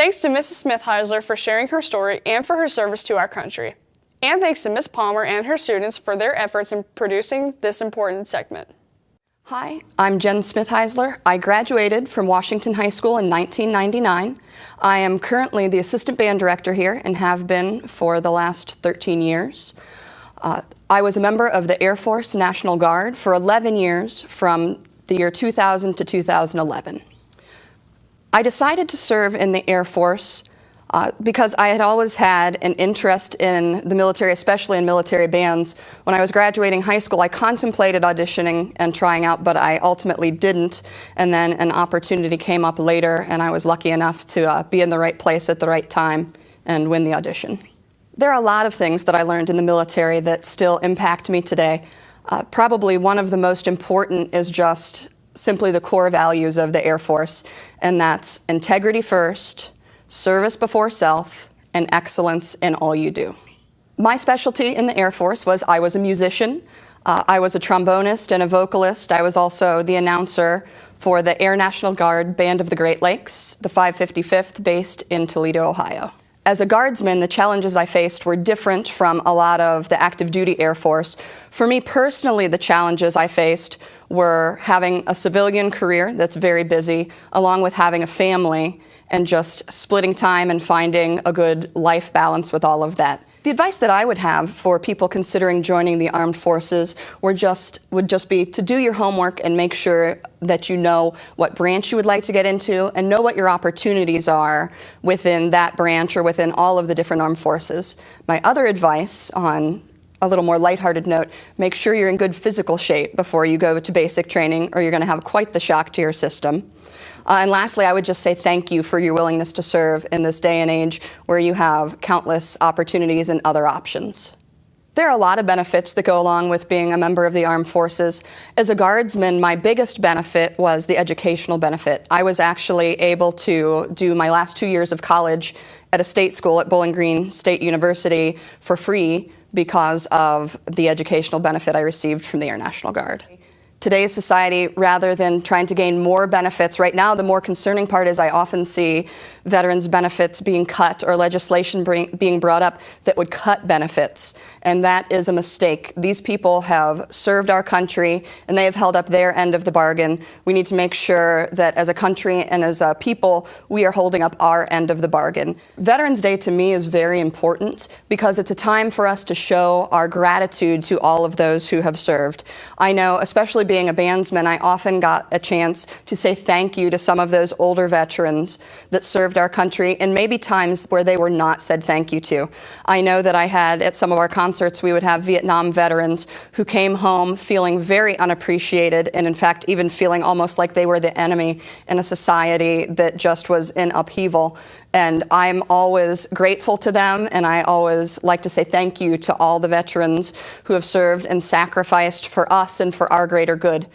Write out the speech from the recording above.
Thanks to Mrs. Smithhisler for sharing her story and for her service to our country. And thanks to Ms. Palmer and her students for their efforts in producing this important segment. Hi, I'm Jen Smithhisler. I graduated from Washington High School in 1999. I am currently the assistant band director here and have been for the last 13 years. I was a member of the Air Force National Guard for 11 years from the year 2000 to 2011. I decided to serve in the Air Force because I had always had an interest in the military, especially in military bands. When I was graduating high school, I contemplated auditioning and trying out, but I ultimately didn't. And then an opportunity came up later, and I was lucky enough to be in the right place at the right time and win the audition. There are a lot of things that I learned in the military that still impact me today. Probably one of the most important is just simply the core values of the Air Force, and that's integrity first, service before self, and excellence in all you do. My specialty in the Air Force was I was a musician. I was a trombonist and a vocalist. I was also the announcer for the Air National Guard Band of the Great Lakes, the 555th, based in Toledo, Ohio. As a guardsman, the challenges I faced were different from a lot of the active duty Air Force. For me personally, the challenges I faced were having a civilian career that's very busy, along with having a family, and just splitting time and finding a good life balance with all of that. The advice that I would have for people considering joining the armed forces would just be to do your homework and make sure that you know what branch you would like to get into and know what your opportunities are within that branch or within all of the different armed forces. My other advice, on a little more lighthearted note, make sure you're in good physical shape before you go to basic training, or you're going to have quite the shock to your system. And lastly, I would just say thank you for your willingness to serve in this day and age where you have countless opportunities and other options. There are a lot of benefits that go along with being a member of the armed forces. As a guardsman, my biggest benefit was the educational benefit. I was actually able to do my last 2 years of college at a state school at Bowling Green State University for free because of the educational benefit I received from the Air National Guard. Today's society, rather than trying to gain more benefits, right now the more concerning part is I often see veterans' benefits being cut or legislation being brought up that would cut benefits, and that is a mistake. These people have served our country and they have held up their end of the bargain. We need to make sure that as a country and as a people, we are holding up our end of the bargain. Veterans Day to me is very important because it's a time for us to show our gratitude to all of those who have served. I know, especially being a bandsman, I often got a chance to say thank you to some of those older veterans that served our country, and maybe times where they were not said thank you to. I know that I had, at some of our concerts, we would have Vietnam veterans who came home feeling very unappreciated, and in fact even feeling almost like they were the enemy in a society that just was in upheaval. And I'm always grateful to them, and I always like to say thank you to all the veterans who have served and sacrificed for us and for our greater good.